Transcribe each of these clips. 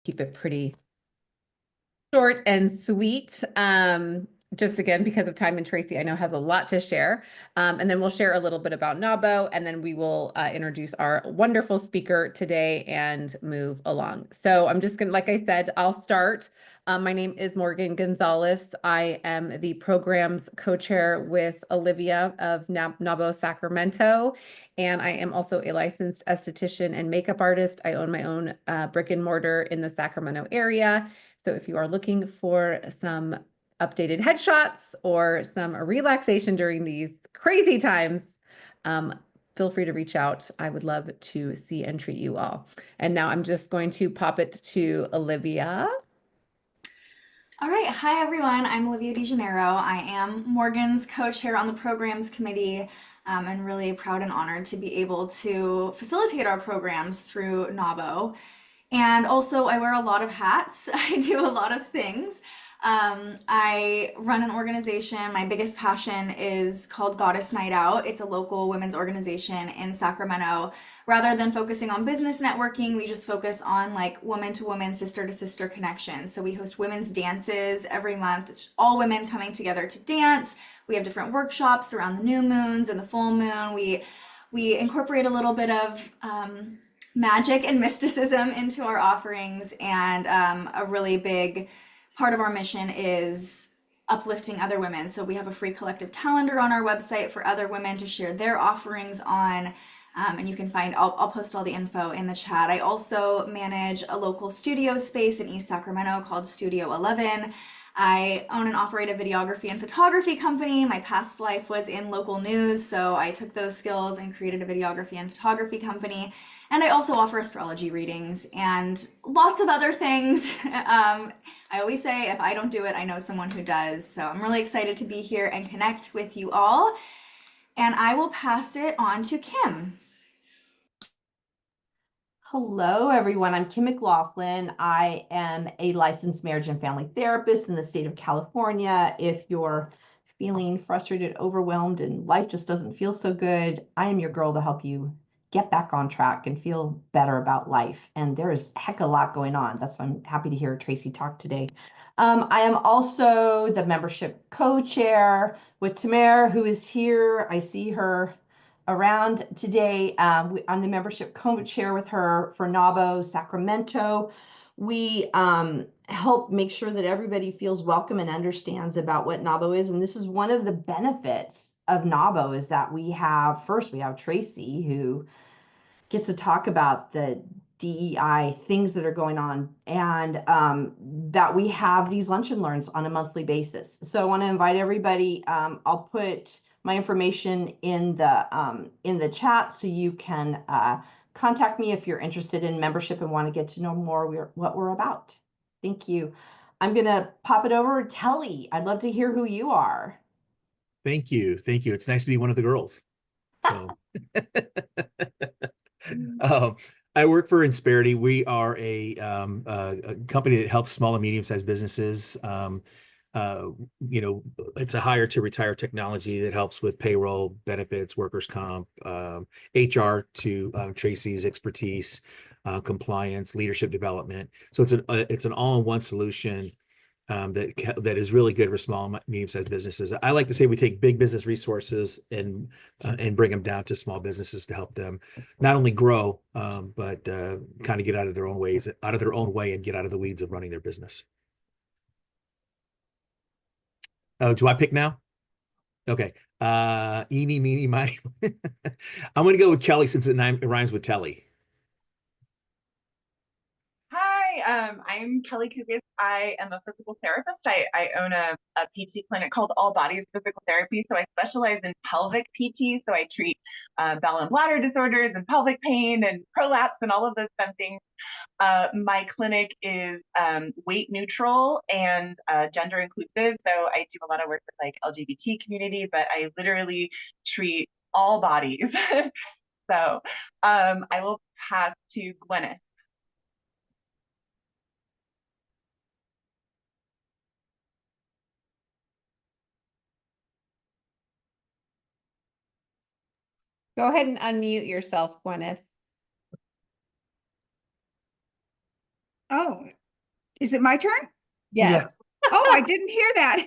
keep it pretty short and sweet. Just again, because of time, and Tracy, I know, has a lot to share. And then we'll share a little bit about NAWBO, and then we will introduce our wonderful speaker today and move along. So I'm just gonna, like I said, I'll start. My name is Morgan Gonzalez. I am the program's co-chair with Olivia of NAWBO Sacramento, and I am also a licensed esthetician and makeup artist. I own my own brick and mortar in the Sacramento area. So if you are looking for some updated headshots or some relaxation during these crazy times, feel free to reach out. I would love to see and treat you all. And now I'm just going to pop it to Olivia. All right. Hi, everyone. I'm Olivia DeJaneiro. I am Morgan's co-chair on the programs committee, and really proud and honored to be able to facilitate our programs through NAWBO. And also, I wear a lot of hats. I do a lot of things. I run an organization. My biggest passion is called Goddess Night Out. It's a local women's organization in Sacramento. Rather than focusing on business networking, we just focus on like woman to woman, sister to sister connections. So we host women's dances every month. It's all women coming together to dance. We have different workshops around the new moons and the full moon. We incorporate a little bit of magic and mysticism into our offerings, and a really big part of our mission is uplifting other women. So we have a free collective calendar on our website for other women to share their offerings on. And you can find, I'll post all the info in the chat. I also manage a local studio space in East Sacramento called Studio 11. I own and operate a videography and photography company. My past life was in local news, so I took those skills and created a videography and photography company. And I also offer astrology readings and lots of other things. I always say, if I don't do it, I know someone who does. So I'm really excited to be here and connect with you all. And I will pass it on to Kim. Hello, everyone. I'm Kim McLaughlin. I am a licensed marriage and family therapist in the state of California. If you're feeling frustrated, overwhelmed, and life just doesn't feel so good, I am your girl to help you get back on track and feel better about life. And there is a heck of a lot going on. That's why I'm happy to hear Tracy talk today. I am also the membership co-chair with Tamer, who is here. I see her around today. I'm the membership co-chair with her for NAWBO Sacramento. We help make sure that everybody feels welcome and understands about what NAWBO is. And this is one of the benefits of NAWBO, is that we have Tracy, who gets to talk about the DEI things that are going on, and that we have these lunch and learns on a monthly basis. So I want to invite everybody. I'll put my information in the chat so you can contact me if you're interested in membership and want to get to know more what we're about. Thank you. I'm going to pop it over to Telly. I'd love to hear who you are. Thank you. Thank you. It's nice to be one of the girls. So I work for Insperity. We are a company that helps small and medium-sized businesses. It's a hire to retire technology that helps with payroll, benefits, workers' comp, HR to Tracy's expertise, compliance, leadership development. So it's an all-in-one solution that is really good for small and medium-sized businesses. I like to say we take big business resources and bring them down to small businesses to help them not only grow, but kind of get out of their own way and get out of the weeds of running their business. Oh, do I pick now? Okay. Eeny, meeny, miny. I'm going to go with Kelly since it rhymes with Telly. Hi, I'm Kelly Kugas. I am a physical therapist. I own a PT clinic called All Bodies Physical Therapy. So I specialize in pelvic PT. So I treat bowel and bladder disorders and pelvic pain and prolapse and all of those fun things. My clinic is weight neutral and gender inclusive. So I do a lot of work with like LGBT community, but I literally treat all bodies. So I will pass to Gwyneth. Go ahead and unmute yourself, Gwyneth. Oh, is it my turn? Yes. Oh, I didn't hear that.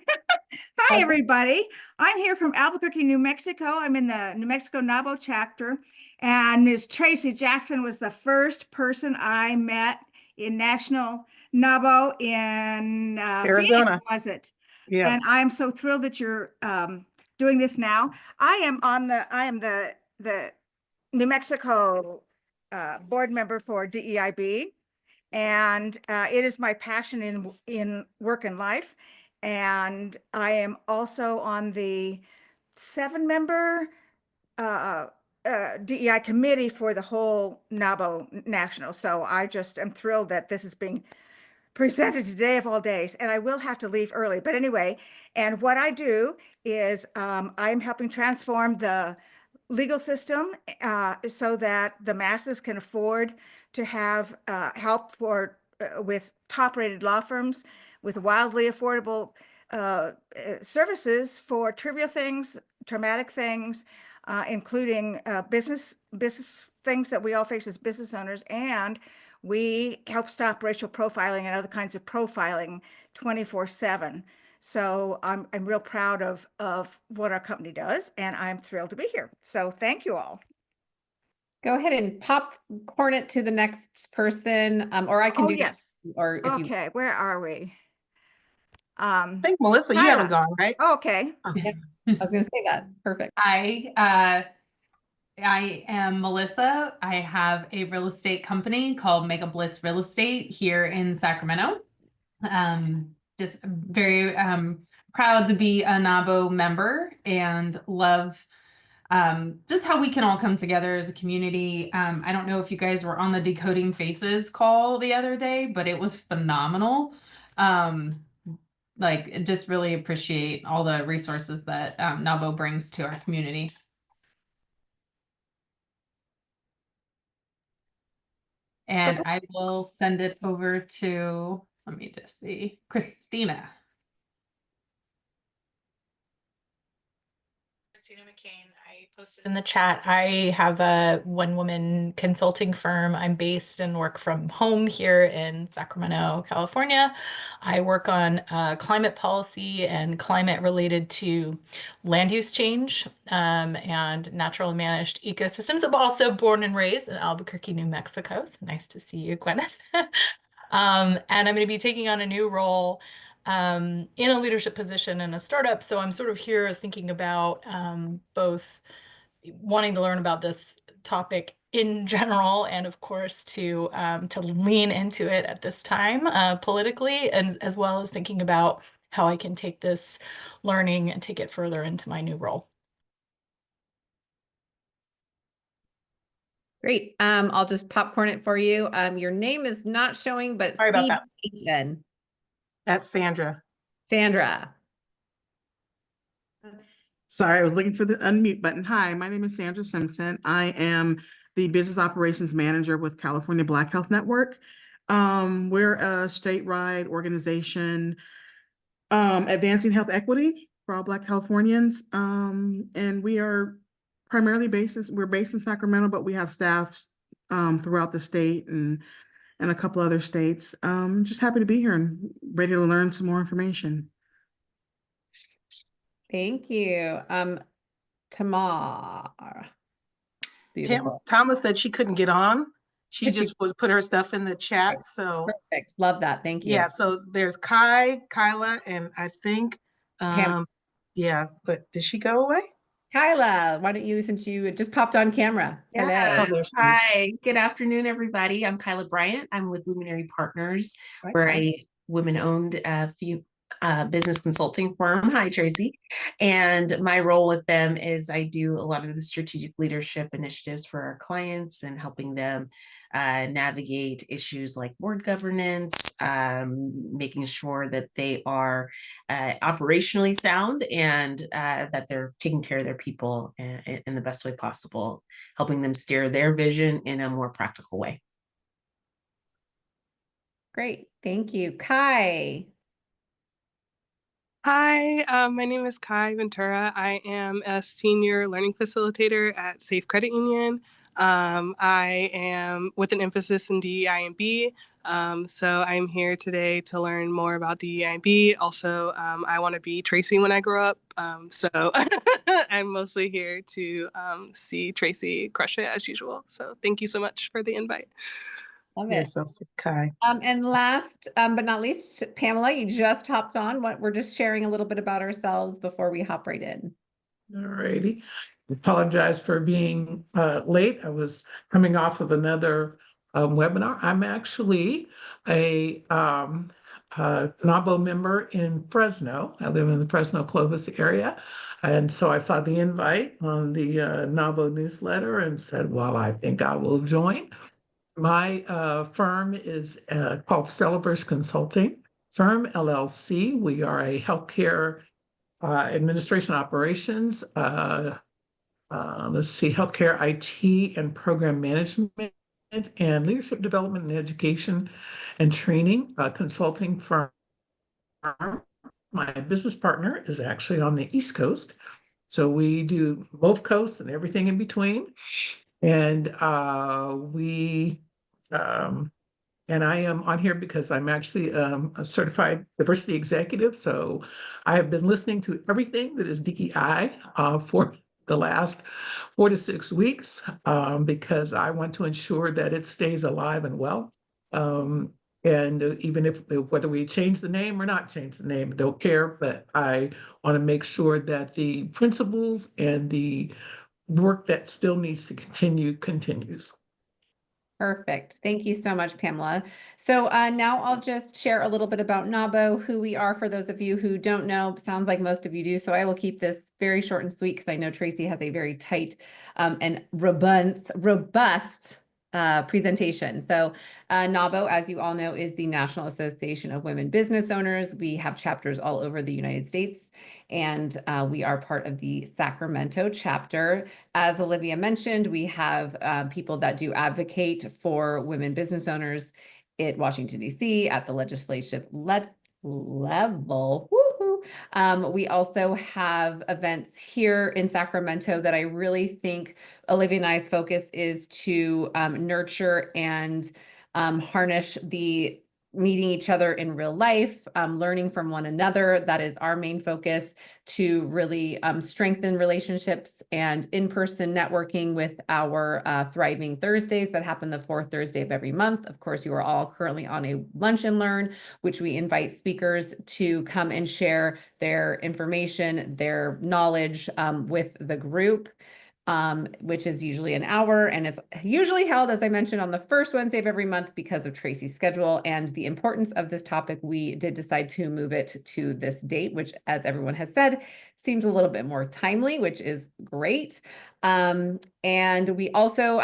Hi, Okay. everybody. I'm here from Albuquerque, New Mexico. I'm in the New Mexico NAWBO chapter, and Ms. Tracy Jackson was the first person I met in National NAWBO in Arizona. Phoenix, was it? Yes. And I am so thrilled that you're doing this now. I am the New Mexico board member for DEIB. And it is my passion in work and life. And I am also on the 7-member DEI committee for the whole NAWBO National. So I just am thrilled that this is being presented today of all days, and I will have to leave early. But anyway, and what I do is I'm helping transform the legal system so that the masses can afford to have help for with top-rated law firms with wildly affordable services for trivial things, traumatic things, including business things that we all face as business owners, and we help stop racial profiling and other kinds of profiling 24/7. So I'm real proud of what our company does, and I'm thrilled to be here. So thank you all. Go ahead and popcorn it to the next person, or I can Oh, do that. yes. Or if you, Okay, where are we? I think Melissa, you haven't Kyla. gone, right? Okay. Yep. I was going to say that. Perfect. I am Melissa. I have a real estate company called Mega Bliss Real Estate here in Sacramento. Just very proud to be a NAWBO member and love just how we can all come together as a community. I don't know if you guys were on the Decoding Faces call the other day, but it was phenomenal. Like, just really appreciate all the resources that NAWBO brings to our community. And I will send it over to, let me just see, Christina. Christina McCain. I posted in the chat. I have a one-woman consulting firm. I'm based and work from home here in Sacramento, California. I work on climate policy and climate related to land use change and natural managed ecosystems. I'm also born and raised in Albuquerque, New Mexico. So nice to see you, Gwyneth. And I'm going to be taking on a new role in a leadership position in a startup. So I'm sort of here thinking about both wanting to learn about this topic in general, and of course to lean into it at this time politically, and as well as thinking about how I can take this learning and take it further into my new role. Great. I'll just popcorn it for you. Your name is not showing, but Sorry about that. CBHN. That's Sandra. Sandra. Sorry, I was looking for the unmute button. Hi, my name is Sandra Simpson. I am the Business Operations Manager with California Black Health Network. We're a statewide organization advancing health equity for all Black Californians. And we are primarily based in Sacramento, but we have staffs throughout the state and a couple other states. Just happy to be here and ready to learn some more information. Thank you. Tamar. Beautiful. Thomas said she couldn't get on. She Could just would put her stuff in the chat. So Perfect. Love that. Thank you. yeah, so there's Kyla, and I think Pam. yeah, but did she go away? Kyla, why don't you, since you just popped on camera. Hello. Oh, there she is. Hi, good afternoon, everybody. I'm Kyla Bryant. I'm with Luminary Partners. Right. We're a women-owned business consulting firm. Hi, Tracy. And my role with them is I do a lot of the strategic leadership initiatives for our clients and helping them navigate issues like board governance, making sure that they are operationally sound and that they're taking care of their people in the best way possible, helping them steer their vision in a more practical way. Great. Thank you. Kai. Hi, my name is Kai Ventura. I am a senior learning facilitator at Safe Credit Union. I am with an emphasis in DEI and B. So I'm here today to learn more about DEI and B. Also, I want to be Tracy when I grow up. So I'm mostly here to see Tracy crush it as usual. So thank you so much for the invite. Love You're it. so sweet, Kai. And last but not least, Pamela, you just hopped on. We're just sharing a little bit about ourselves before we hop right in. All righty. Apologize for being late. I was coming off of another webinar. I'm actually a NAWBO member in Fresno. I live in the Fresno Clovis area. And so I saw the invite on the NAWBO newsletter and said, well, I think I will join. My firm is called Stellarverse Consulting Firm, LLC. We are a healthcare administration operations, healthcare IT and program management and leadership development and education and training consulting firm. My business partner is actually on the East Coast. So we do both coasts and everything in between. And and I am on here because I'm actually a certified diversity executive. So I have been listening to everything that is DEI for the last 4 to 6 weeks because I want to ensure that it stays alive and well. And even if whether we change the name or not change the name, I don't care. But I want to make sure that the principles and the work that still needs to continue continues. Perfect. Thank you so much, Pamela. So now I'll just share a little bit about NAWBO, who we are for those of you who don't know. Sounds like most of you do. So I will keep this very short and sweet because I know Tracy has a very tight and robust presentation. So NAWBO, as you all know, is the National Association of Women Business Owners. We have chapters all over the United States, and we are part of the Sacramento chapter. As Olivia mentioned, we have people that do advocate for women business owners at Washington, D.C., at the legislative level. Woohoo! We also have events here in Sacramento that I really think Olivia and I's focus is to nurture and harness the meeting each other in real life, learning from one another. That is our main focus, to really strengthen relationships and in-person networking with our Thriving Thursdays that happen the 4th Thursday of every month. Of course, you are all currently on a Lunch and Learn, which we invite speakers to come and share their information, their knowledge with the group. Which is usually an hour, and it's usually held, as I mentioned, on the first Wednesday of every month because of Tracy's schedule and the importance of this topic. We did decide to move it to this date, which, as everyone has said, seems a little bit more timely, which is great. And we also,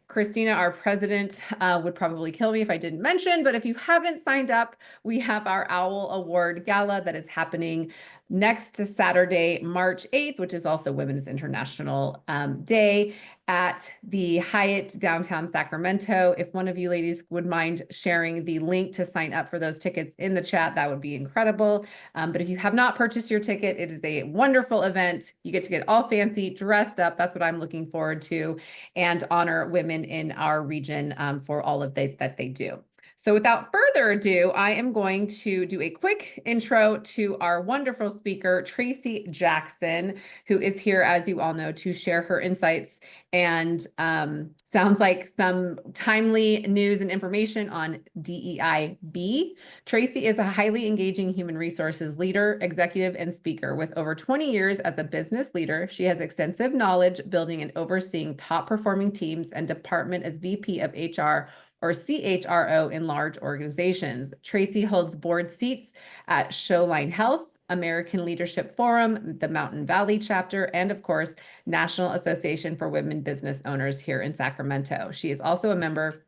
Christina, our president, would probably kill me if I didn't mention, but if you haven't signed up, we have our OWL Award Gala that is happening next to Saturday, March 8th, which is also Women's International Day, at the Hyatt downtown Sacramento. If one of you ladies would mind sharing the link to sign up for those tickets in the chat, that would be incredible. But if you have not purchased your ticket, it is a wonderful event. You get to get all fancy, dressed up. That's what I'm looking forward to, and honor women in our region for all of that they do. So without further ado, I am going to do a quick intro to our wonderful speaker, Tracy Jackson, who is here, as you all know, to share her insights and sounds like some timely news and information on DEI-B. Tracy is a highly engaging human resources leader, executive, and speaker. With over 20 years as a business leader, she has extensive knowledge building and overseeing top-performing teams and department as VP of HR or CHRO in large organizations. Tracy holds board seats at Showline Health, American Leadership Forum, the Mountain Valley chapter, and of course, National Association for Women Business Owners here in Sacramento. She is also a member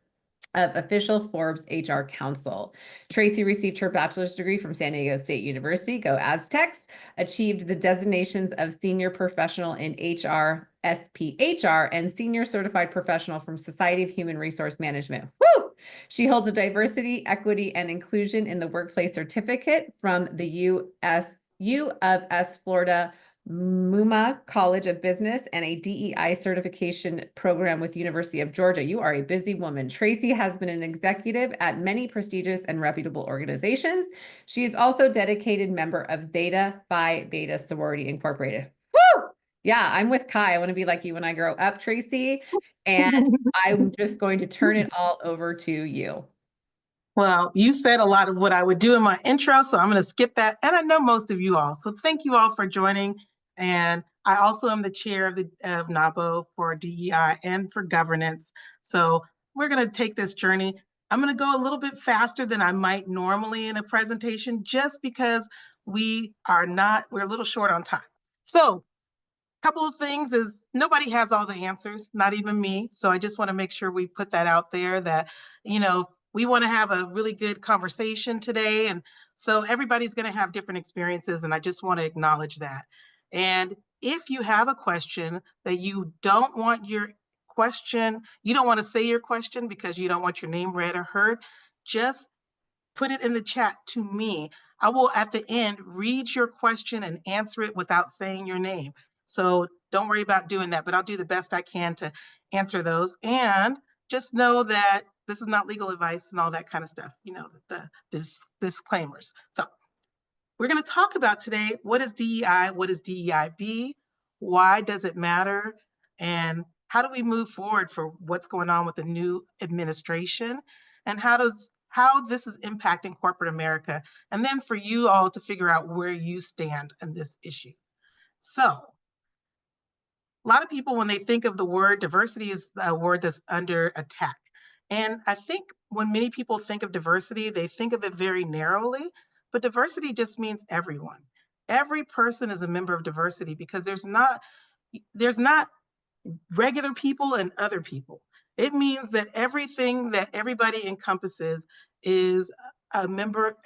of official Forbes HR Council. Tracy received her bachelor's degree from San Diego State University, go Aztecs, achieved the designations of Senior Professional in HR, SPHR, and Senior Certified Professional from Society of Human Resource Management. Woo! She holds a Diversity, Equity, and Inclusion in the Workplace Certificate from the U of S Florida Muma College of Business, and a DEI certification program with University of Georgia. You are a busy woman. Tracy has been an executive at many prestigious and reputable organizations. She is also a dedicated member of Zeta Phi Beta Sorority Incorporated. Woo! Yeah, I'm with Kai. I want to be like you when I grow up, Tracy. And I'm just going to turn it all over to you. Well, you said a lot of what I would do in my intro, so I'm going to skip that. And I know most of you all. So thank you all for joining. And I also am the chair of NAWBO for DEI and for governance. So we're going to take this journey. I'm going to go a little bit faster than I might normally in a presentation, just because we're a little short on time. So couple of things is nobody has all the answers, not even me. So I just want to make sure we put that out there that, we want to have a really good conversation today. And so everybody's going to have different experiences. And I just want to acknowledge that. And if you have a question that you don't want you don't want to say your question because you don't want your name read or heard, just put it in the chat to me. I will, at the end, read your question and answer it without saying your name. So don't worry about doing that, but I'll do the best I can to answer those. And just know that this is not legal advice and all that kind of stuff, the disclaimers. So we're going to talk about today, what is DEI? What is DEIB? Why does it matter? And how do we move forward for what's going on with the new administration? And how this is impacting corporate America? And then for you all to figure out where you stand on this issue. So a lot of people, when they think of the word diversity, is a word that's under attack. And I think when many people think of diversity, they think of it very narrowly, but diversity just means everyone. Every person is a member of diversity because there's not regular people and other people. It means that everything that everybody encompasses is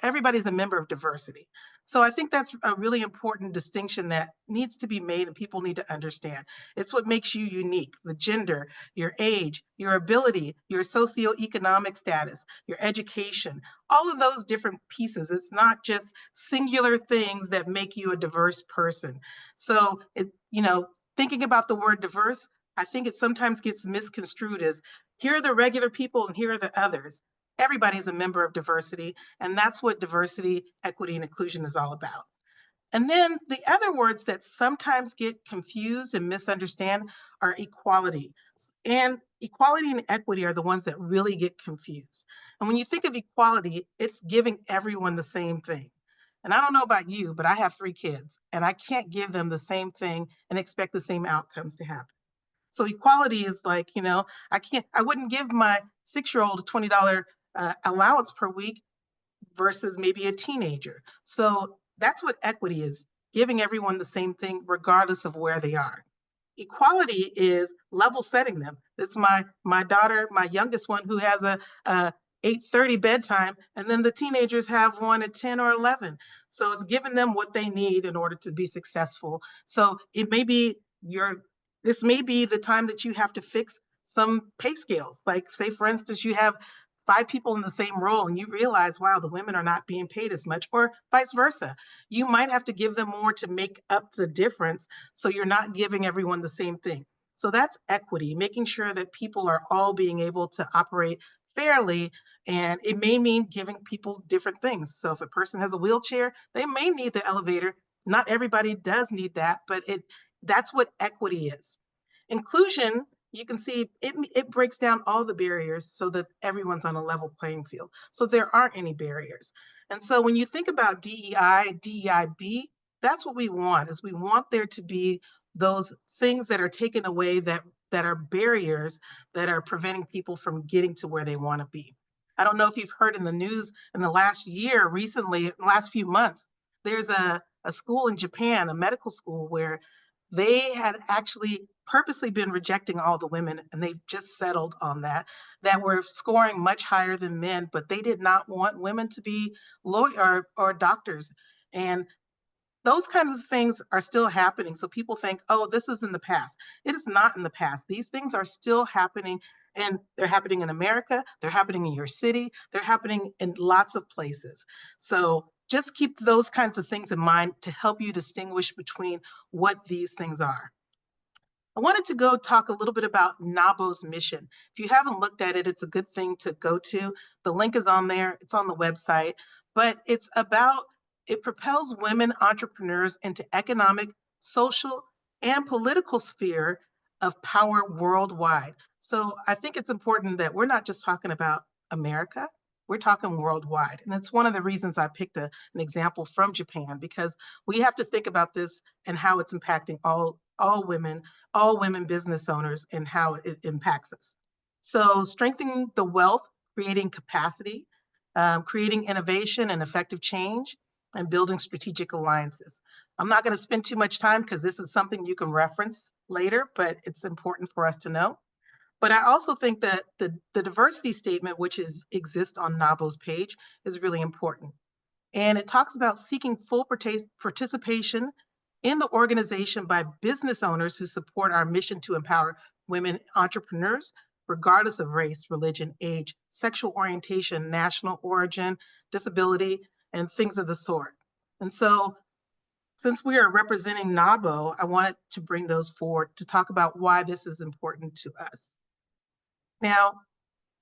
everybody's a member of diversity. So I think that's a really important distinction that needs to be made and people need to understand. It's what makes you unique: the gender, your age, your ability, your socioeconomic status, your education, all of those different pieces. It's not just singular things that make you a diverse person. So, thinking about the word diverse, I think it sometimes gets misconstrued as here are the regular people and here are the others. Everybody's a member of diversity, and that's what diversity, equity, and inclusion is all about. And then the other words that sometimes get confused and misunderstood are equality. And equality and equity are the ones that really get confused. And when you think of equality, it's giving everyone the same thing. And I don't know about you, but I have 3 kids, and I can't give them the same thing and expect the same outcomes to happen. So equality is like, I wouldn't give my 6-year-old a $20 allowance per week versus maybe a teenager. So that's what equity is: giving everyone the same thing regardless of where they are. Equality is level setting them. It's my daughter, my youngest one, who has a 8:30 bedtime, and then the teenagers have one at 10 or 11. So it's giving them what they need in order to be successful. So it may be this may be the time that you have to fix some pay scales. Like, say, for instance, you have 5 people in the same role and you realize, wow, the women are not being paid as much, or vice versa. You might have to give them more to make up the difference, so you're not giving everyone the same thing. So that's equity, making sure that people are all being able to operate fairly, and it may mean giving people different things. So if a person has a wheelchair, they may need the elevator. Not everybody does need that, but that's what equity is. Inclusion, you can see it breaks down all the barriers so that everyone's on a level playing field. So there aren't any barriers. And so when you think about DEI, DEIB, that's what we want, is we want there to be those things that are taken away that are barriers that are preventing people from getting to where they want to be. I don't know if you've heard in the news in the last year, recently, in the last few months, there's a school in Japan, a medical school, where they had actually purposely been rejecting all the women, and they've just settled on that were scoring much higher than men, but they did not want women to be lawyers or doctors. And those kinds of things are still happening. So people think, oh, this is in the past. It is not in the past. These things are still happening And they're happening in America, they're happening in your city, they're happening in lots of places. So just keep those kinds of things in mind to help you distinguish between what these things are. I wanted to go talk a little bit about NAWBO's mission. If you haven't looked at it, it's a good thing to go to. The link is on there, it's on the website, but it's about, it propels women entrepreneurs into economic, social, and political sphere of power worldwide. So I think it's important that we're not just talking about America, we're talking worldwide. And that's one of the reasons I picked an example from Japan, because we have to think about this and how it's impacting all women business owners and how it impacts us. So strengthening the wealth, creating capacity, creating innovation and effective change, and building strategic alliances. I'm not going to spend too much time because this is something you can reference later, but it's important for us to know. But I also think that the diversity statement, which exists on NAWBO's page, is really important. And it talks about seeking full participation in the organization by business owners who support our mission to empower women entrepreneurs, regardless of race, religion, age, sexual orientation, national origin, disability, and things of the sort. And so, since we are representing NAWBO, I wanted to bring those forward to talk about why this is important to us. Now,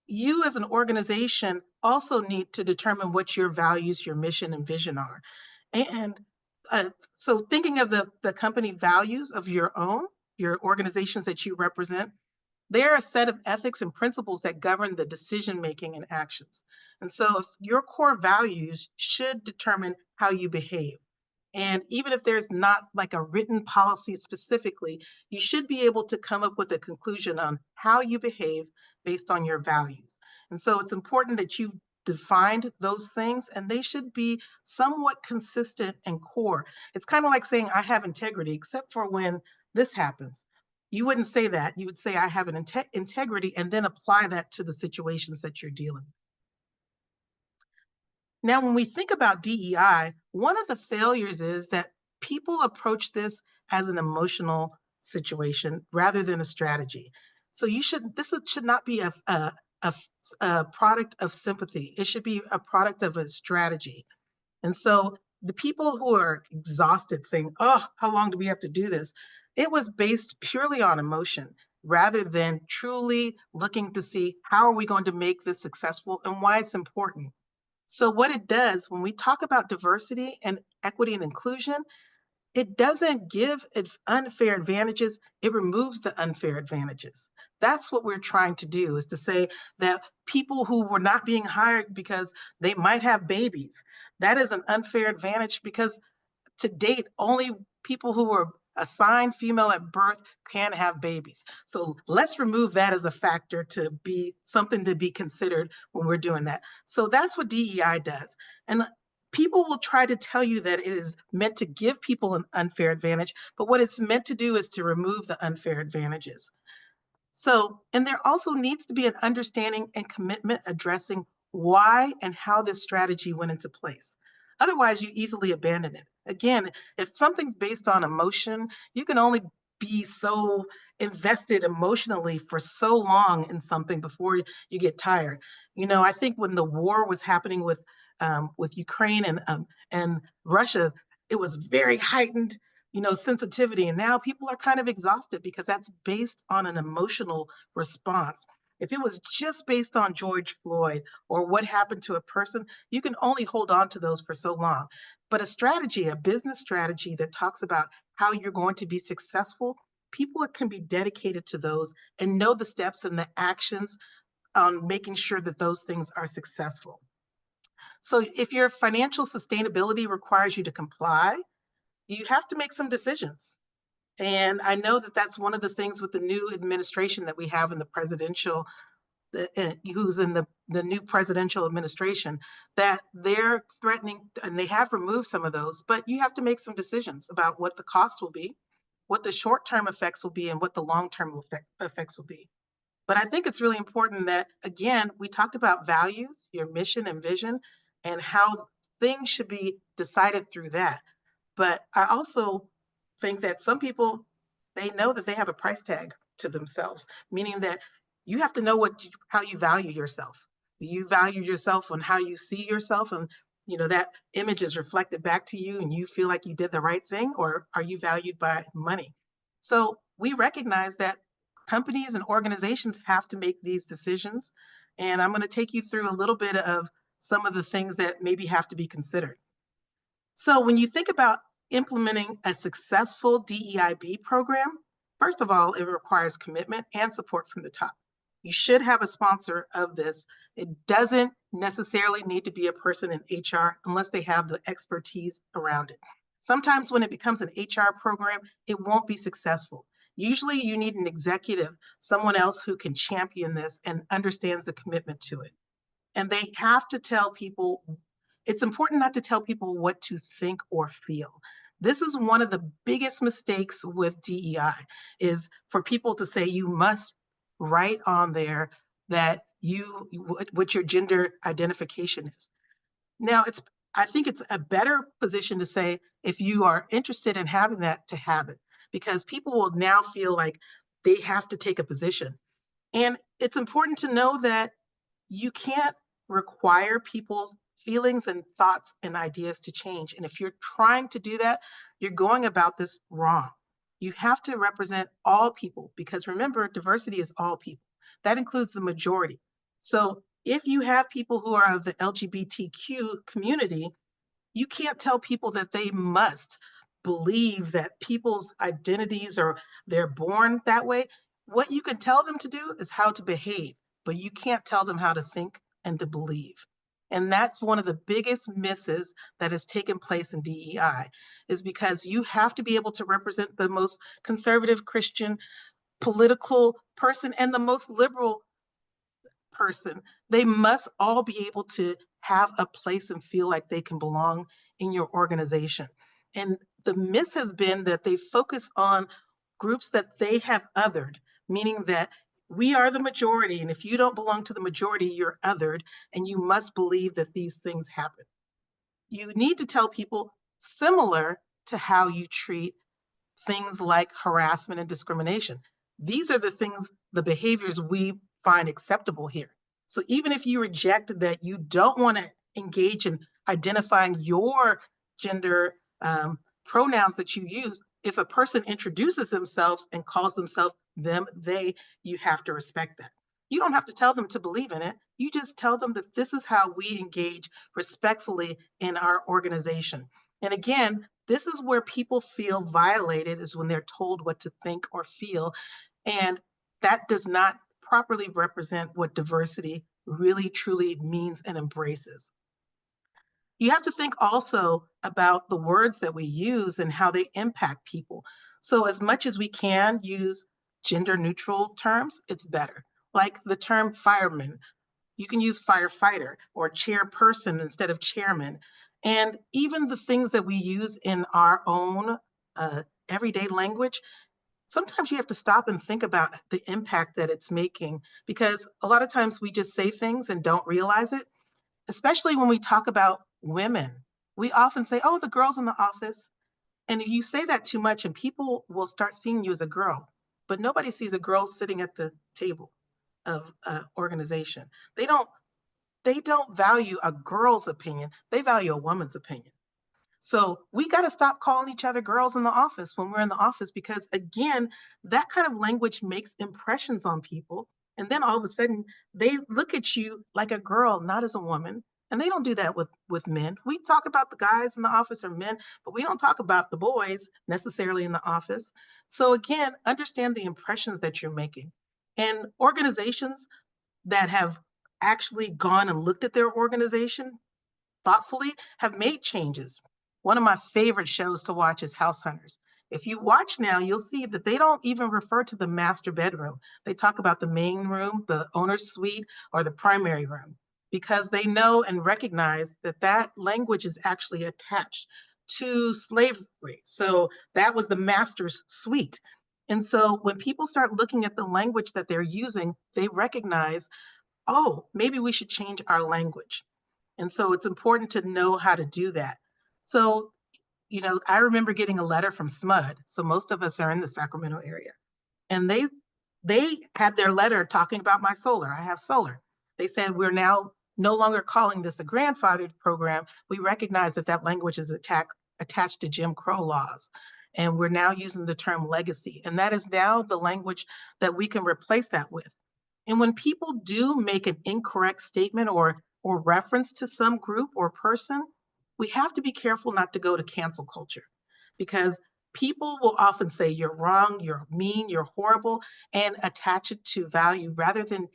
you as an organization also need to determine what your values, your mission, and vision are. And so thinking of the company values of your own, your organizations that you represent, they're a set of ethics and principles that govern the decision-making and actions. And so if your core values should determine how you behave. And even if there's not like a written policy specifically, you should be able to come up with a conclusion on how you behave based on your values. And so it's important that you've defined those things, and they should be somewhat consistent and core. It's kind of like saying I have integrity, except for when this happens. You wouldn't say that. You would say I have an integrity and then apply that to the situations that you're dealing with. Now, when we think about DEI, one of the failures is that people approach this as an emotional situation rather than a strategy. So this should not be a product of sympathy. It should be a product of a strategy. And so the people who are exhausted saying, oh, how long do we have to do this? It was based purely on emotion rather than truly looking to see how are we going to make this successful and why it's important. So what it does when we talk about diversity and equity and inclusion, it doesn't give unfair advantages, it removes the unfair advantages. That's what we're trying to do, is to say that people who were not being hired because they might have babies, that is an unfair advantage because to date, only people who were assigned female at birth can have babies. So let's remove that as a factor to be something to be considered when we're doing that. So that's what DEI does. And people will try to tell you that it is meant to give people an unfair advantage, but what it's meant to do is to remove the unfair advantages. So, and there also needs to be an understanding and commitment addressing why and how this strategy went into place. Otherwise, you easily abandon it. Again, if something's based on emotion, you can only be so invested emotionally for so long in something before you get tired. You know, I think when the war was happening with Ukraine and Russia, it was very heightened, sensitivity. And now people are kind of exhausted because that's based on an emotional response. If it was just based on George Floyd or what happened to a person, you can only hold on to those for so long. But a strategy, a business strategy that talks about how you're going to be successful, people can be dedicated to those and know the steps and the actions on making sure that those things are successful. So if your financial sustainability requires you to comply, you have to make some decisions. And I know that that's one of the things with the new administration that we have in the presidential, who's in the new presidential administration, that they're threatening, and they have removed some of those, but you have to make some decisions about what the cost will be, what the short-term effects will be, and what the long-term effects will be. But I think it's really important that, again, we talked about values, your mission and vision, and how things should be decided through that. But I also think that some people, they know that they have a price tag to themselves, meaning that You have to know how you value yourself. Do you value yourself on how you see yourself, and that image is reflected back to you and you feel like you did the right thing, or are you valued by money? So we recognize that companies and organizations have to make these decisions. And I'm going to take you through a little bit of some of the things that maybe have to be considered. So when you think about implementing a successful DEIB program, first of all, it requires commitment and support from the top. You should have a sponsor of this. It doesn't necessarily need to be a person in HR unless they have the expertise around it. Sometimes when it becomes an HR program, it won't be successful. Usually you need an executive, someone else who can champion this and understands the commitment to it. And they have to tell people, it's important not to tell people what to think or feel. This is one of the biggest mistakes with DEI, is for people to say you must write on there that what your gender identification is. Now, I think it's a better position to say, if you are interested in having that, to have it, because people will now feel like they have to take a position. And it's important to know that you can't require people's feelings and thoughts and ideas to change. And if you're trying to do that, you're going about this wrong. You have to represent all people, because remember, diversity is all people. That includes the majority. So if you have people who are of the LGBTQ community, you can't tell people that they must believe that people's identities are, they're born that way. What you can tell them to do is how to behave, but you can't tell them how to think and to believe. And that's one of the biggest misses that has taken place in DEI, is because you have to be able to represent the most conservative Christian political person and the most liberal person. They must all be able to have a place and feel like they can belong in your organization. And the miss has been that they focus on groups that they have othered, meaning that we are the majority, and if you don't belong to the majority, you're othered, and you must believe that these things happen. You need to tell people, similar to how you treat things like harassment and discrimination. These are the things, the behaviors we find acceptable here. So even if you reject that, you don't want to engage in identifying your gender pronouns that you use, if a person introduces themselves and calls themselves them, they, you have to respect that. You don't have to tell them to believe in it. You just tell them that this is how we engage respectfully in our organization. And again, this is where people feel violated, is when they're told what to think or feel. And that does not properly represent what diversity really truly means and embraces. You have to think also about the words that we use and how they impact people. So as much as we can use gender neutral terms, it's better. Like the term fireman, you can use firefighter or chairperson instead of chairman. And even the things that we use in our own everyday language, sometimes you have to stop and think about the impact that it's making, because a lot of times we just say things and don't realize it, especially when we talk about women. We often say, oh, the girls in the office. And if you say that too much, and people will start seeing you as a girl, but nobody sees a girl sitting at the table of organization. They don't value a girl's opinion. They value a woman's opinion. So we got to stop calling each other girls in the office when we're in the office, because again, that kind of language makes impressions on people. And then all of a sudden they look at you like a girl, not as a woman. And they don't do that with men. We talk about the guys in the office are men, but we don't talk about the boys necessarily in the office. So again, understand the impressions that you're making. And organizations that have actually gone and looked at their organization thoughtfully have made changes. One of my favorite shows to watch is House Hunters. If you watch now, you'll see that they don't even refer to the master bedroom. They talk about the main room, the owner's suite, or the primary room, because they know and recognize that that language is actually attached to slavery. So that was the master's suite. And so when people start looking at the language that they're using, they recognize, oh, maybe we should change our language. And so it's important to know how to do that. So, I remember getting a letter from SMUD. So most of us are in the Sacramento area. And they they had their letter talking about my solar. I have solar. They said, we're now no longer calling this a grandfathered program. We recognize that that language is attached to Jim Crow laws. And we're now using the term legacy. And that is now the language that we can replace that with. And when people do make an incorrect statement or reference to some group or person, we have to be careful not to go to cancel culture, because people will often say you're wrong, you're mean, you're horrible, and attach it to value rather than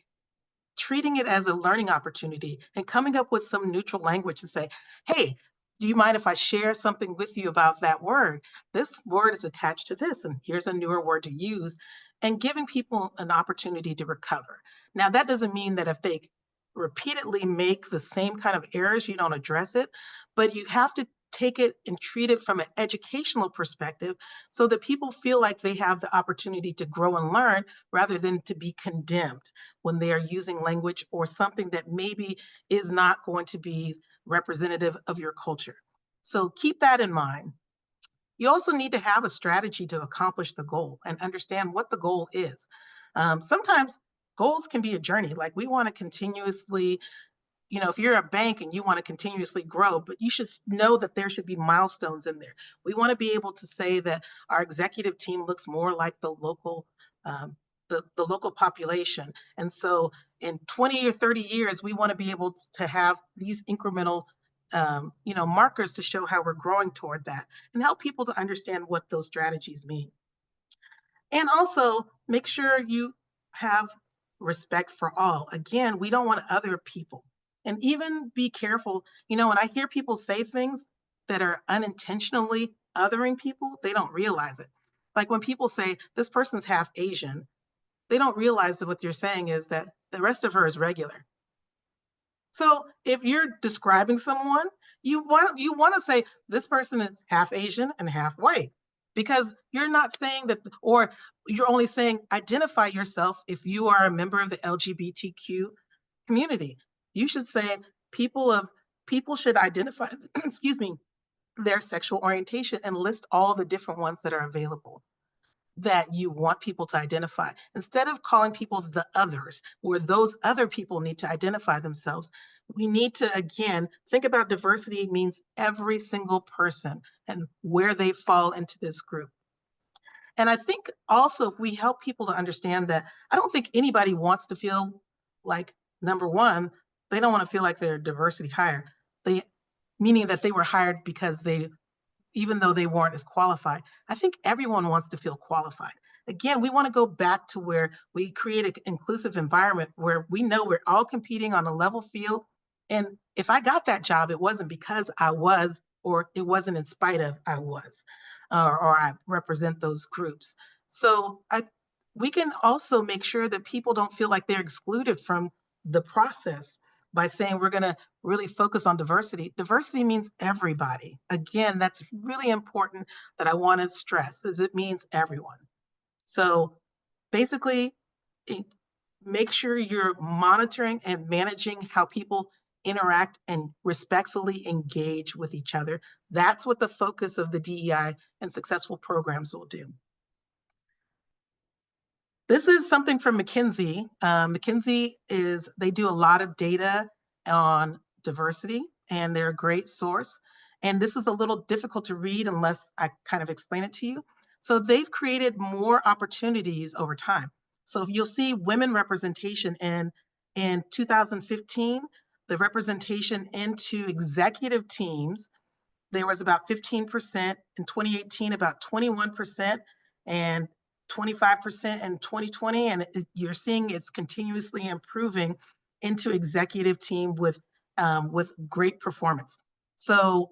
treating it as a learning opportunity and coming up with some neutral language to say, hey, do you mind if I share something with you about that word? This word is attached to this, and here's a newer word to use, and giving people an opportunity to recover. Now, that doesn't mean that if they repeatedly make the same kind of errors, you don't address it, but you have to take it and treat it from an educational perspective so that people feel like they have the opportunity to grow and learn rather than to be condemned when they are using language or something that maybe is not going to be representative of your culture. So keep that in mind. You also need to have a strategy to accomplish the goal and understand what the goal is. Sometimes goals can be a journey. Like, we want to continuously, if you're a bank and you want to continuously grow, but you should know that there should be milestones in there. We want to be able to say that our executive team looks more like the local the local population. And so in 20 or 30 years, we want to be able to have these incremental markers to show how we're growing toward that and help people to understand what those strategies mean. And also make sure you have respect for all. Again, we don't want other people. And even be careful, when I hear people say things that are unintentionally othering people, they don't realize it. Like when people say, this person's half Asian, they don't realize that what you're saying is that the rest of her is regular. So if you're describing someone, you want to say this person is half Asian and half white, because you're not saying that, or you're only saying identify yourself if you are a member of the LGBTQ community. You should say people should identify, excuse me, their sexual orientation and list all the different ones that are available that you want people to identify. Instead of calling people the others, where those other people need to identify themselves, we need to, again, think about diversity means every single person and where they fall into this group. And I think also if we help people to understand that, I don't think anybody wants to feel like, number one, they don't want to feel like they're diversity hire. Meaning that they were hired because even though they weren't as qualified. I think everyone wants to feel qualified. Again, we want to go back to where we create an inclusive environment where we know we're all competing on a level field. And if I got that job, it wasn't because I was, or it wasn't in spite of I was, or I represent those groups. So we can also make sure that people don't feel like they're excluded from the process by saying we're going to really focus on diversity. Diversity means everybody. Again, that's really important that I want to stress, is it means everyone. So basically, make sure you're monitoring and managing how people interact and respectfully engage with each other. That's what the focus of the DEI and successful programs will do. This is something from McKinsey. McKinsey they do a lot of data on diversity, and they're a great source. And this is a little difficult to read unless I kind of explain it to you. So they've created more opportunities over time. So if you'll see women representation in 2015, the representation into executive teams, there was about 15%, in 2018, about 21%, and 25% in 2020. And you're seeing it's continuously improving into executive team with great performance. So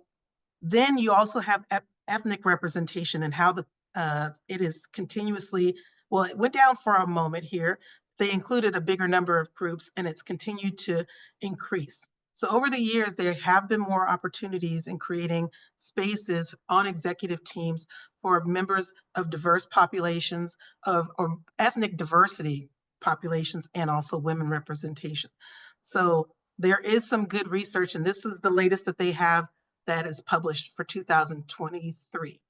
then you also have ethnic representation and how it is continuously, well, it went down for a moment here. They included a bigger number of groups and it's continued to increase. So over the years, there have been more opportunities in creating spaces on executive teams for members of diverse populations, or ethnic diversity populations, and also women representation. So there is some good research, and this is the latest that they have that is published for 2023.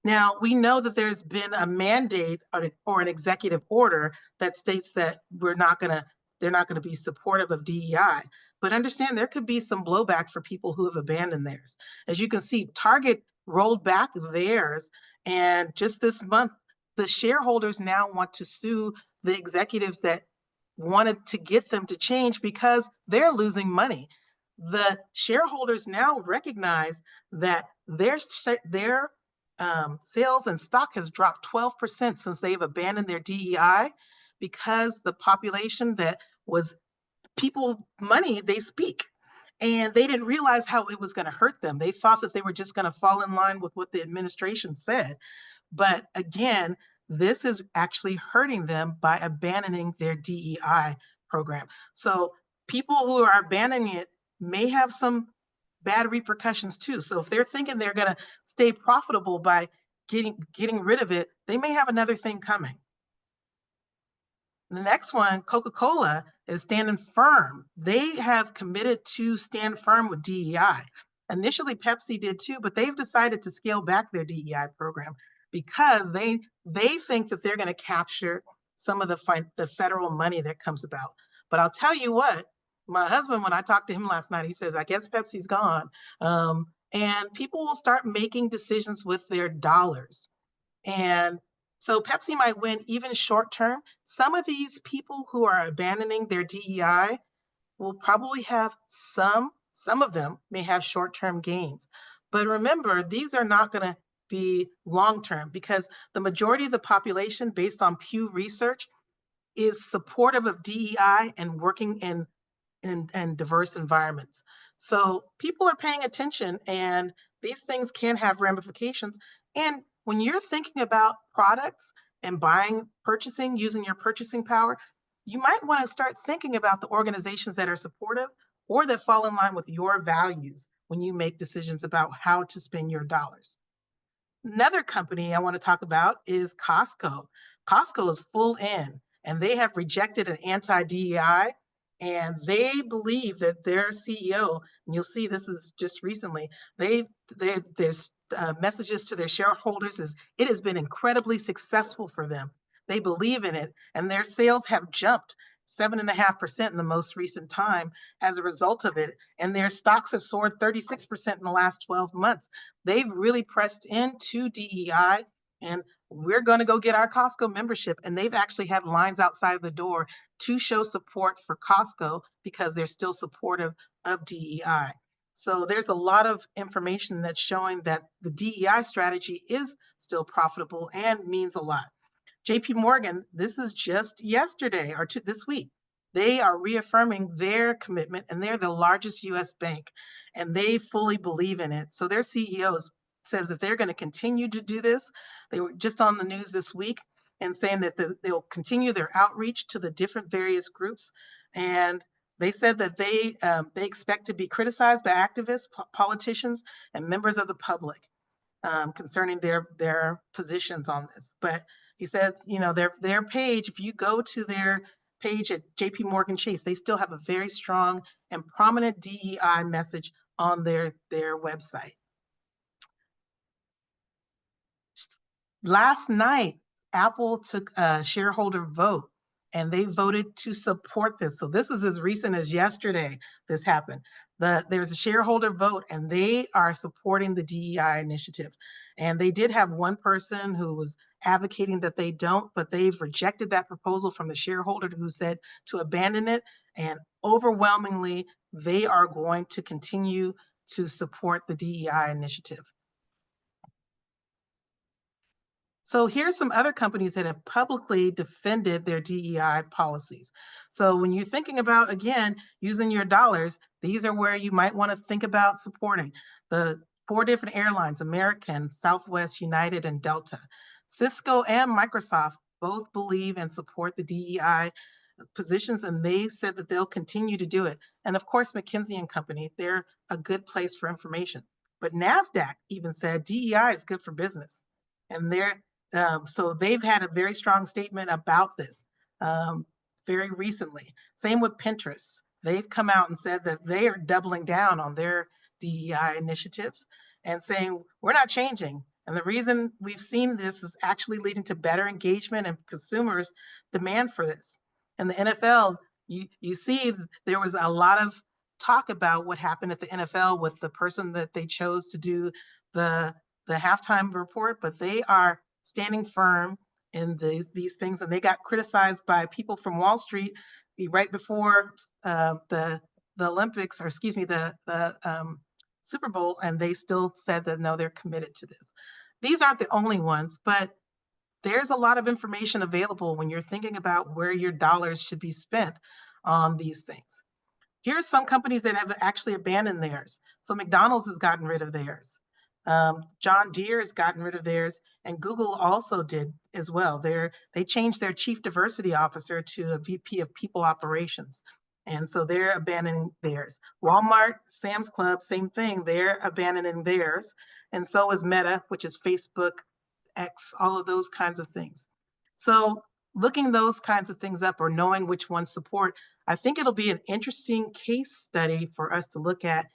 Now, we know that there's been a mandate or an executive order that states that they're not going to be supportive of DEI. But understand there could be some blowback for people who have abandoned theirs. As you can see, Target rolled back theirs, and just this month, the shareholders now want to sue the executives that wanted to get them to change because they're losing money. The shareholders now recognize that their sales and stock has dropped 12% since they've abandoned their DEI, because the population that was people money, they speak. And they didn't realize how it was going to hurt them. They thought that they were just going to fall in line with what the administration said. But again, this is actually hurting them by abandoning their DEI program. So people who are abandoning it may have some bad repercussions too. So if they're thinking they're going to stay profitable by getting rid of it, they may have another thing coming. The next one, Coca-Cola, is standing firm. They have committed to stand firm with DEI. Initially, Pepsi did too, but they've decided to scale back their DEI program because they think that they're going to capture some of the federal money that comes about. But I'll tell you what, my husband, when I talked to him last night, he says, I guess Pepsi's gone. And people will start making decisions with their dollars. And so Pepsi might win even short term. Some of these people who are abandoning their DEI will probably have some of them may have short-term gains. But remember, these are not going to be long-term, because the majority of the population, based on Pew Research, is supportive of DEI and working in diverse environments. So people are paying attention, and these things can have ramifications. And when you're thinking about products and purchasing, using your purchasing power, you might want to start thinking about the organizations that are supportive or that fall in line with your values when you make decisions about how to spend your dollars. Another company I want to talk about is Costco. Costco is full in, and they have rejected an anti-DEI, and they believe that their CEO, and you'll see this is just recently, there's messages to their shareholders is it has been incredibly successful for them. They believe in it, and their sales have jumped 7.5% in the most recent time as a result of it. And their stocks have soared 36% in the last 12 months. They've really pressed into DEI, and we're going to go get our Costco membership. And they've actually had lines outside the door to show support for Costco because they're still supportive of DEI. So there's a lot of information that's showing that the DEI strategy is still profitable and means a lot. JP Morgan, this is just yesterday or this week. They are reaffirming their commitment, and they're the largest US bank, and they fully believe in it. So their CEO says that they're going to continue to do this. They were just on the news this week and saying that they'll continue their outreach to the different various groups. And they said that they expect to be criticized by activists, politicians, and members of the public concerning their positions on this. But he said, you know, their page, if you go to their page at JP Morgan Chase, they still have a very strong and prominent DEI message on their website. Last night, Apple took a shareholder vote, and they voted to support this. So this is as recent as yesterday this happened. There's a shareholder vote, and they are supporting the DEI initiative. And they did have one person who was advocating that they don't, but they've rejected that proposal from the shareholder who said to abandon it. And overwhelmingly, they are going to continue to support the DEI initiative. So here's some other companies that have publicly defended their DEI policies. So when you're thinking about, again, using your dollars, these are where you might want to think about supporting. The 4 different airlines, American, Southwest, United, and Delta. Cisco and Microsoft both believe and support the DEI positions, and they said that they'll continue to do it. And of course, McKinsey & Company, they're a good place for information. But NASDAQ even said DEI is good for business. And so they've had a very strong statement about this very recently. Same with Pinterest. They've come out and said that they are doubling down on their DEI initiatives and saying, we're not changing. And the reason we've seen this is actually leading to better engagement and consumers' demand for this. In the NFL, you see there was a lot of talk about what happened at the NFL with the person that they chose to do the halftime report, but they are standing firm in these things, and they got criticized by people from Wall Street right before the Olympics, or excuse me, the Super Bowl, and they still said that no, they're committed to this. These aren't the only ones, but there's a lot of information available when you're thinking about where your dollars should be spent on these things. Here are some companies that have actually abandoned theirs. So McDonald's has gotten rid of theirs. John Deere has gotten rid of theirs, and Google also did as well. They changed their chief diversity officer to a VP of people operations. And so they're abandoning theirs. Walmart, Sam's Club, same thing, they're abandoning theirs. And so is Meta, which is Facebook, X, all of those kinds of things. So looking those kinds of things up or knowing which ones support, I think it'll be an interesting case study for us to look at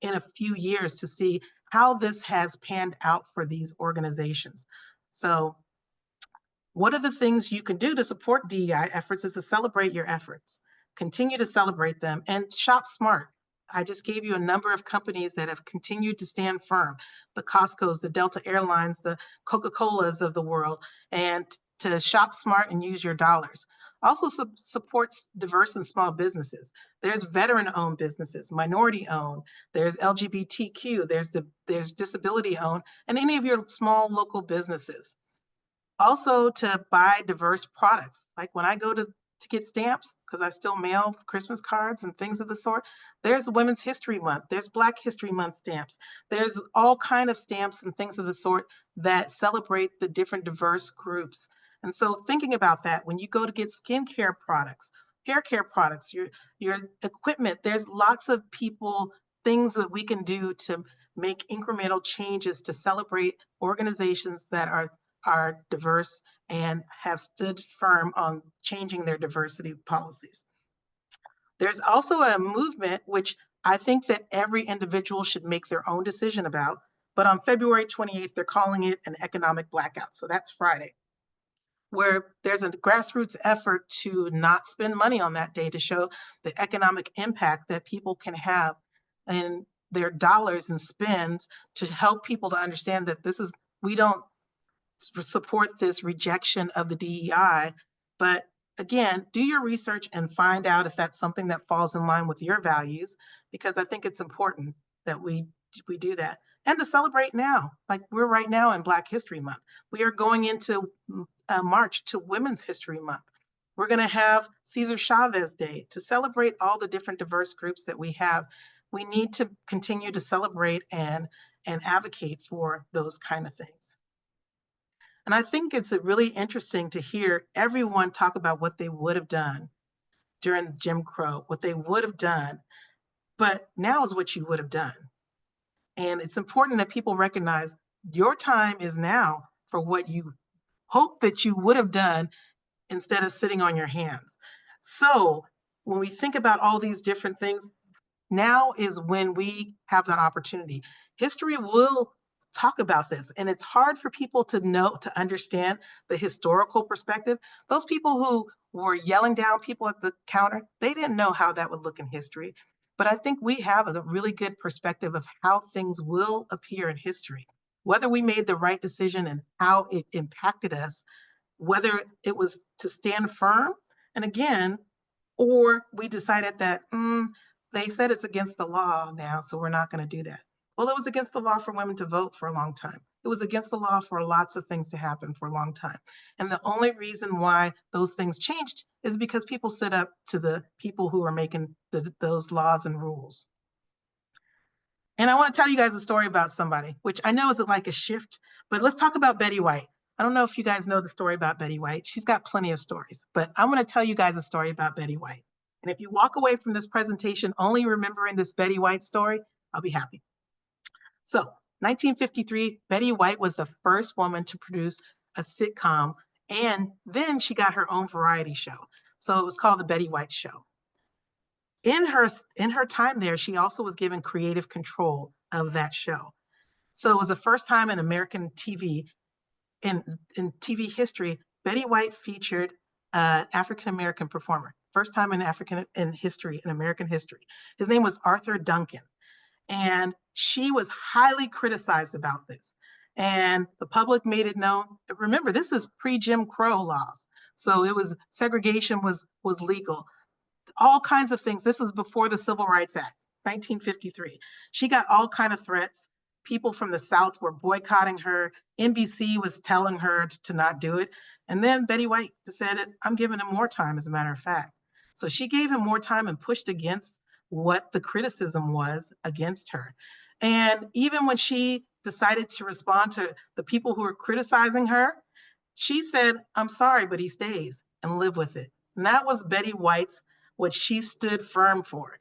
in a few years to see how this has panned out for these organizations. So one of the things you can do to support DEI efforts is to celebrate your efforts, continue to celebrate them, and shop smart. I just gave you a number of companies that have continued to stand firm, the Costco's, the Delta Airlines, the Coca-Colas of the world, and to shop smart and use your dollars. Also supports diverse and small businesses. There's veteran-owned businesses, minority-owned, there's LGBTQ, there's disability-owned, and any of your small local businesses. Also to buy diverse products. Like when I go to get stamps, because I still mail Christmas cards and things of the sort, there's Women's History Month, there's Black History Month stamps, there's all kind of stamps and things of the sort that celebrate the different diverse groups. And so thinking about that, when you go to get skincare products, hair care products, your equipment, there's lots of people, things that we can do to make incremental changes to celebrate organizations that are diverse and have stood firm on changing their diversity policies. There's also a movement which I think that every individual should make their own decision about, but on February 28th, they're calling it an economic blackout. So that's Friday, where there's a grassroots effort to not spend money on that day to show the economic impact that people can have in their dollars and spends to help people to understand that we don't support this rejection of the DEI, but again, do your research and find out if that's something that falls in line with your values, because I think it's important that we do that. And to celebrate now, like we're right now in Black History Month. We are going into March to Women's History Month. We're going to have Cesar Chavez Day to celebrate all the different diverse groups that we have. We need to continue to celebrate and advocate for those kind of things. And I think it's really interesting to hear everyone talk about what they would have done during Jim Crow, what they would have done, but now is what you would have done. And it's important that people recognize your time is now for what you hope that you would have done instead of sitting on your hands. So when we think about all these different things, now is when we have that opportunity. History will talk about this, and it's hard for people to understand the historical perspective. Those people who were yelling down people at the counter, they didn't know how that would look in history. But I think we have a really good perspective of how things will appear in history, whether we made the right decision and how it impacted us, whether it was to stand firm, and again, or we decided that they said it's against the law now, so we're not going to do that. Well, it was against the law for women to vote for a long time. It was against the law for lots of things to happen for a long time. And the only reason why those things changed is because people stood up to the people who were making those laws and rules. And I want to tell you guys a story about somebody, which I know is like a shift, but let's talk about Betty White. I don't know if you guys know the story about Betty White. She's got plenty of stories, but I'm going to tell you guys a story about Betty White. And if you walk away from this presentation only remembering this Betty White story, I'll be happy. So 1953, Betty White was the first woman to produce a sitcom, and then she got her own variety show. So it was called The Betty White Show. In her time there, she also was given creative control of that show. So it was the first time in American TV, in TV history, Betty White featured an African-American performer. First time in American history. His name was Arthur Duncan. And she was highly criticized about this. And the public made it known. Remember, this is pre-Jim Crow laws. So it was, segregation was legal. All kinds of things. This is before the Civil Rights Act, 1953. She got all kinds of threats. People from the South were boycotting her. NBC was telling her to not do it. And then Betty White decided, I'm giving him more time, as a matter of fact. So she gave him more time and pushed against what the criticism was against her. And even when she decided to respond to the people who were criticizing her, she said, I'm sorry, but he stays, and live with it. And that was Betty White's, what she stood firm for.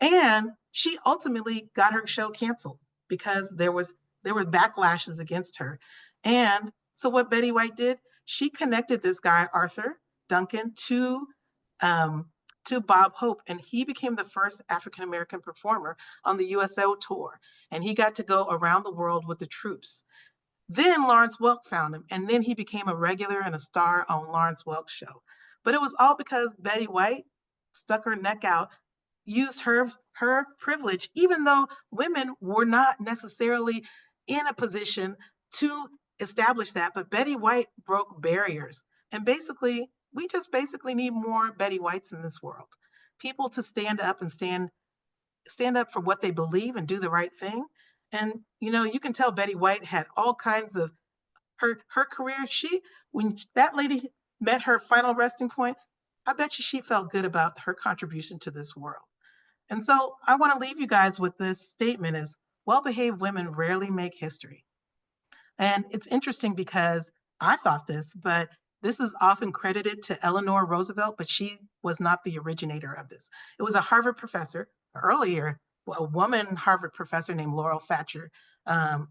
And she ultimately got her show canceled because there were backlashes against her. And so what Betty White did, she connected this guy, Arthur Duncan, to Bob Hope, and he became the first African-American performer on the USO tour. And he got to go around the world with the troops. Then Lawrence Welk found him, and then he became a regular and a star on Lawrence Welk's show. But it was all because Betty White stuck her neck out, used her privilege, even though women were not necessarily in a position to establish that. But Betty White broke barriers. And basically, we just basically need more Betty Whites in this world. People to stand up and stand up for what they believe and do the right thing. And, you know, you can tell Betty White had all kinds of her career. When that lady met her final resting point, I bet you she felt good about her contribution to this world. And so I want to leave you guys with this statement: is well-behaved women rarely make history. And it's interesting because I thought this, but this is often credited to Eleanor Roosevelt, but she was not the originator of this. It was a Harvard professor earlier, a woman Harvard professor named Laurel Thatcher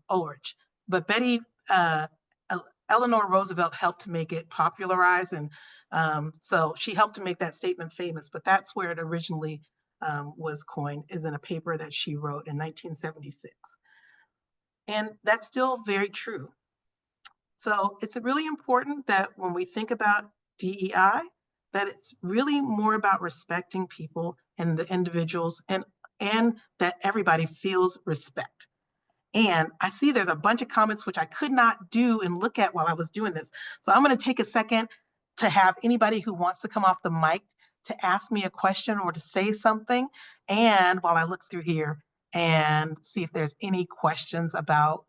Ulrich. But Eleanor Roosevelt helped to make it popularized, and so she helped to make that statement famous. But that's where it originally was coined, is in a paper that she wrote in 1976. And that's still very true. So it's really important that when we think about DEI, that it's really more about respecting people and the individuals, and that everybody feels respect. And I see there's a bunch of comments which I could not do and look at while I was doing this. So I'm going to take a second to have anybody who wants to come off the mic to ask me a question or to say something. And while I look through here and see if there's any questions about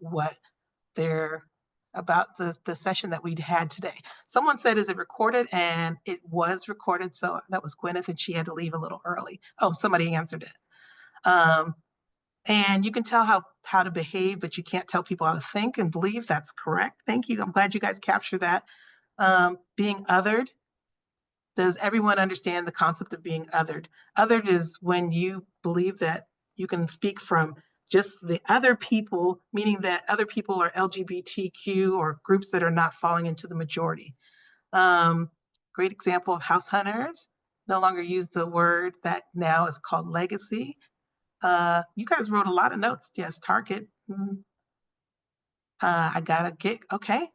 about the session that we had today. Someone said, is it recorded? And it was recorded. So that was Gwyneth, and she had to leave a little early. Oh, somebody answered it. And you can tell how to behave, but you can't tell people how to think and believe. That's correct. Thank you. I'm glad you guys captured that. Being othered. Does everyone understand the concept of being othered? Othered is when you believe that you can speak from just the other people, meaning that other people are LGBTQ or groups that are not falling into the majority. Great example of house hunters. No longer use the word that now is called legacy. You guys wrote a lot of notes. Yes, Target. I gotta get, okay.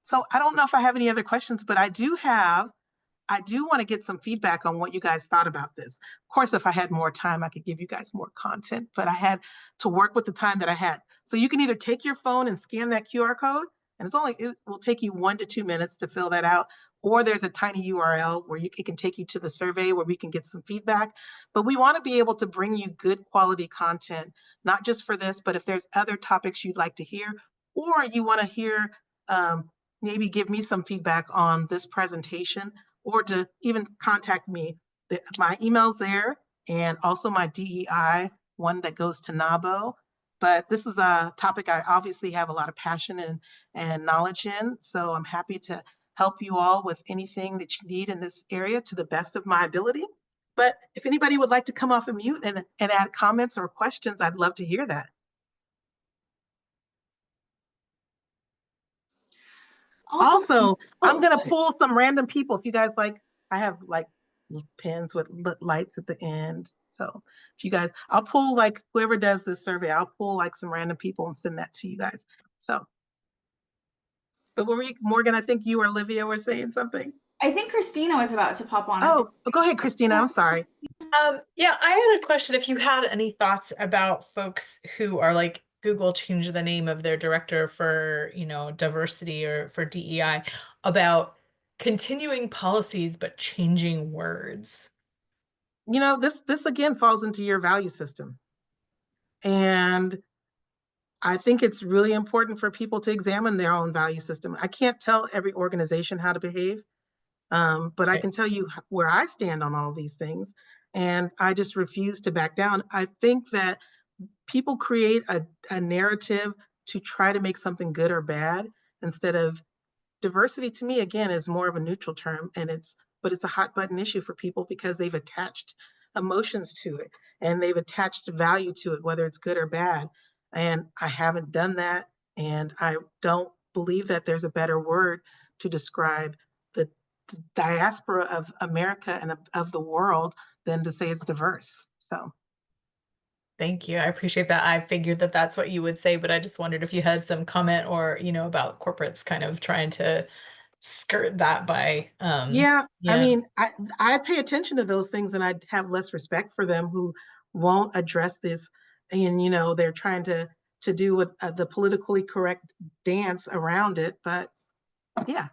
So I don't know if I have any other questions, but I do want to get some feedback on what you guys thought about this. Of course, if I had more time, I could give you guys more content, but I had to work with the time that I had. So you can either take your phone and scan that QR code, and it will take you 1 to 2 minutes to fill that out. Or there's a tiny URL where it can take you to the survey where we can get some feedback. But we want to be able to bring you good quality content, not just for this, but if there's other topics you'd like to hear, or you want to hear, maybe give me some feedback on this presentation, or to even contact me. My email's there, and also my DEI one that goes to NAWBO. But this is a topic I obviously have a lot of passion and knowledge in. So I'm happy to help you all with anything that you need in this area to the best of my ability. But if anybody would like to come off of mute and add comments or questions, I'd love to hear that. Also, I'm going to pull some random people. If you guys like, I have like pens with lights at the end. So if you guys, I'll pull, like, whoever does this survey, I'll pull like some random people and send that to you guys. So, but what were you, Morgan, I think you or Olivia were saying something. I think Christina was about to pop on. Oh, go ahead, Christina. I'm sorry. Yeah, I had a question. If you had any thoughts about folks who are like Google changed the name of their director for, diversity or for DEI, about continuing policies but changing words. This again falls into your value system. And I think it's really important for people to examine their own value system. I can't tell every organization how to behave, but I can tell you where I stand on all these things. And I just refuse to back down. I think that people create a narrative to try to make something good or bad, instead of diversity. To me, again, is more of a neutral term, but it's a hot button issue for people because they've attached emotions to it and they've attached value to it, whether it's good or bad. And I haven't done that. And I don't believe that there's a better word to describe the diaspora of America and of the world than to say it's diverse. So. Thank you. I appreciate that. I figured that that's what you would say, but I just wondered if you had some comment or, about corporates kind of trying to skirt that by, I mean, I pay attention to those things, and I have less respect for them who won't address this. And, they're trying to do what the politically correct dance around it. But yeah,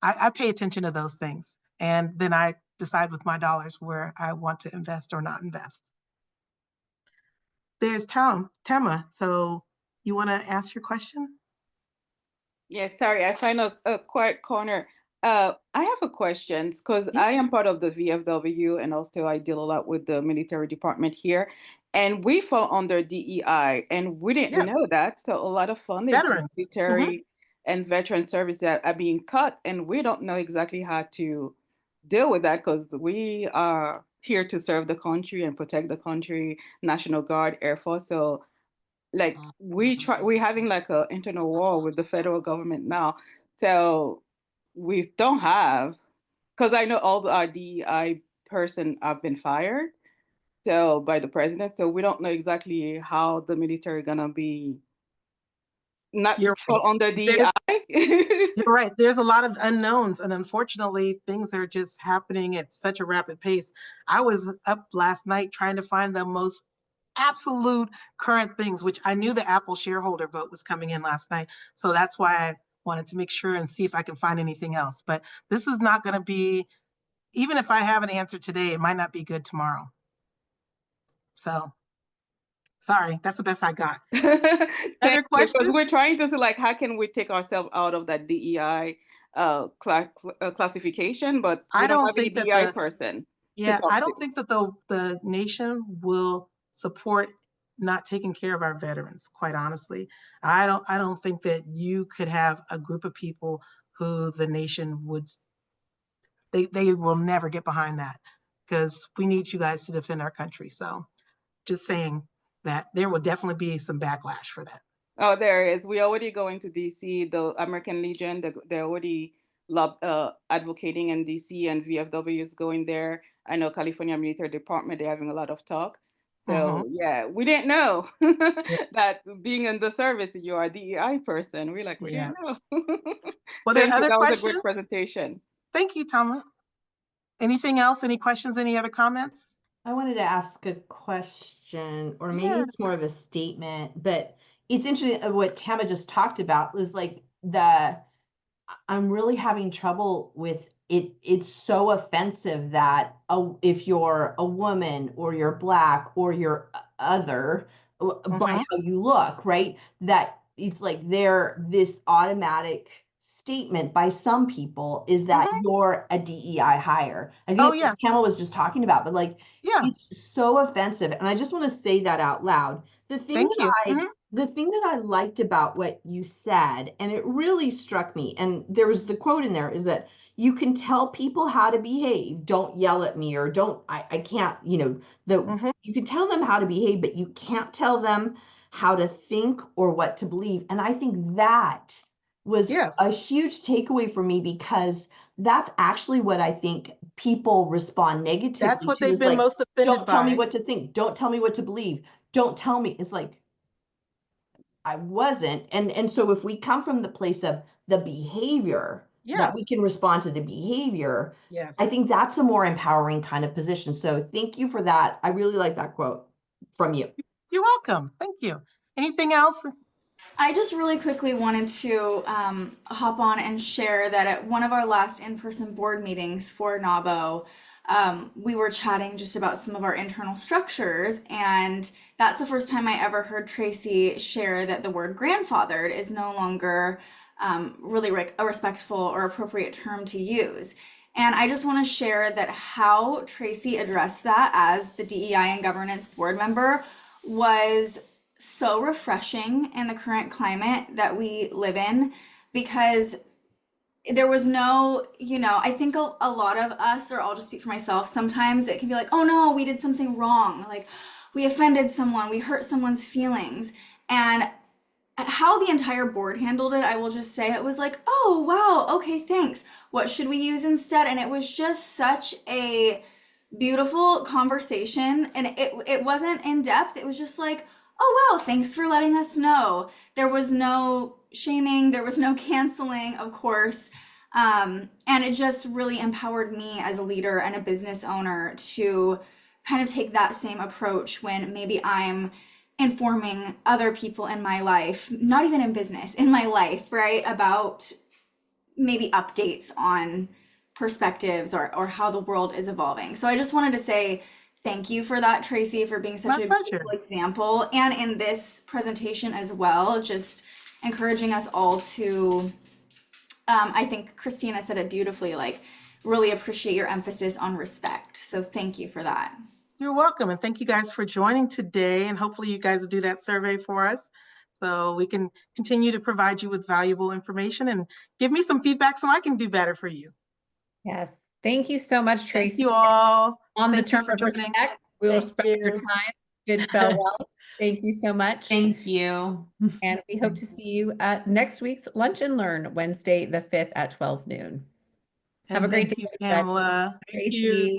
I pay attention to those things. And then I decide with my dollars where I want to invest or not invest. There's Tama. So you want to ask your question? Yes, sorry, I find a quiet corner. I have a question because I am part of the VFW, and also I deal a lot with the military department here, and we fall under DEI, and we didn't know that. So a lot of funding for Veterans. military and veteran service that are being cut, and we don't know exactly how to deal with that because we are here to serve the country and protect the country, National Guard, Air Force. So like we're having like a internal war with the federal government now. So we don't have, because I know all our DEI person have been fired so by the president. So we don't know exactly how the military gonna be not fall under DEI. You're right. There's a lot of unknowns, and unfortunately, things are just happening at such a rapid pace. I was up last night trying to find the most absolute current things, which I knew the Apple shareholder vote was coming in last night. So that's why I wanted to make sure and see if I can find anything else. But this is not going to be, even if I have an answer today, it might not be good tomorrow. So sorry, that's the best I got. Other questions? Because we're trying to see like how can we take ourselves out of that DEI classification, but we don't have any DEI person. Yeah, I don't think that the nation will support not taking care of our veterans, quite honestly. I don't think that you could have a group of people who the nation would, they will never get behind that, because we need you guys to defend our country. So just saying that there will definitely be some backlash for that. Oh, there is. We're already going to DC, the American Legion, they're already advocating in DC, and VFW is going there. I know California Military Department, they're having a lot of talk. So yeah, we didn't know that being in the service, you are a DEI person. We're like, we didn't know. Well, there are other that questions? was a great presentation. Thank you, Tama. Anything else? Any questions? Any other comments? I wanted to ask a question, or maybe it's more of a statement, but it's interesting what Tama just talked about was like I'm really having trouble with it. It's so offensive that if you're a woman or you're Black or you're other by how you look, right? That it's like this automatic statement by some people is that you're a DEI hire. I think what Tama was just talking about, but like it's so offensive. And I just want to say that out loud. The thing the thing that I liked about what you said, and it really struck me, and there was the quote in there, is that you can tell people how to behave. Don't yell at me, or I can't, you can tell them how to behave, but you can't tell them how to think or what to believe. And I think that was Yes. a huge takeaway for me, because that's actually what I think people respond negatively That's what to, they've is been like, most offended don't tell me by. what to think. Don't tell me what to believe. Don't tell me. It's like, I wasn't. And so if we come from the place of the behavior, that we Yes. can respond to the behavior, Yes. I think that's a more empowering kind of position. So thank you for that. I really like that quote from you. You're welcome. Thank you. Anything else? I just really quickly wanted to hop on and share that at one of our last in-person board meetings for NAWBO, we were chatting just about some of our internal structures, and that's the first time I ever heard Tracy share that the word grandfathered is no longer really a respectful or appropriate term to use. And I just want to share that how Tracy addressed that as the DEI and governance board member was so refreshing in the current climate that we live in, because there was no, I think a lot of us, or I'll just speak for myself, sometimes it can be like, oh no, we did something wrong. Like, we offended someone, we hurt someone's feelings. And how the entire board handled it, I will just say it was like, oh, wow, okay, thanks. What should we use instead? And it was just such a beautiful conversation. And it wasn't in depth. It was just like, oh, wow, thanks for letting us know. There was no shaming, there was no canceling, of course. And it just really empowered me as a leader and a business owner to kind of take that same approach when maybe I'm informing other people in my life, not even in business, in my life, right? About maybe updates on perspectives or how the world is evolving. So I just wanted to say thank you for that, Tracy, for being such My a pleasure. beautiful example. And in this presentation as well, just encouraging us all to, I think Christina said it beautifully, like, really appreciate your emphasis on respect. So thank you for that. You're welcome. And thank you guys for joining today. And hopefully you guys will do that survey for us so we can continue to provide you with valuable information, and give me some feedback so I can do better for you. Yes. Thank you so much, Tracy. Thank you all. On the Thank you term for of joining. respect, we will Thank respect your you. time. Bid farewell. Thank you so much. Thank you. And we hope to see you at next week's Lunch and Learn, Wednesday, the 5th at 12 noon. Have a great Thank day, you, everybody. Pamela. Tracy.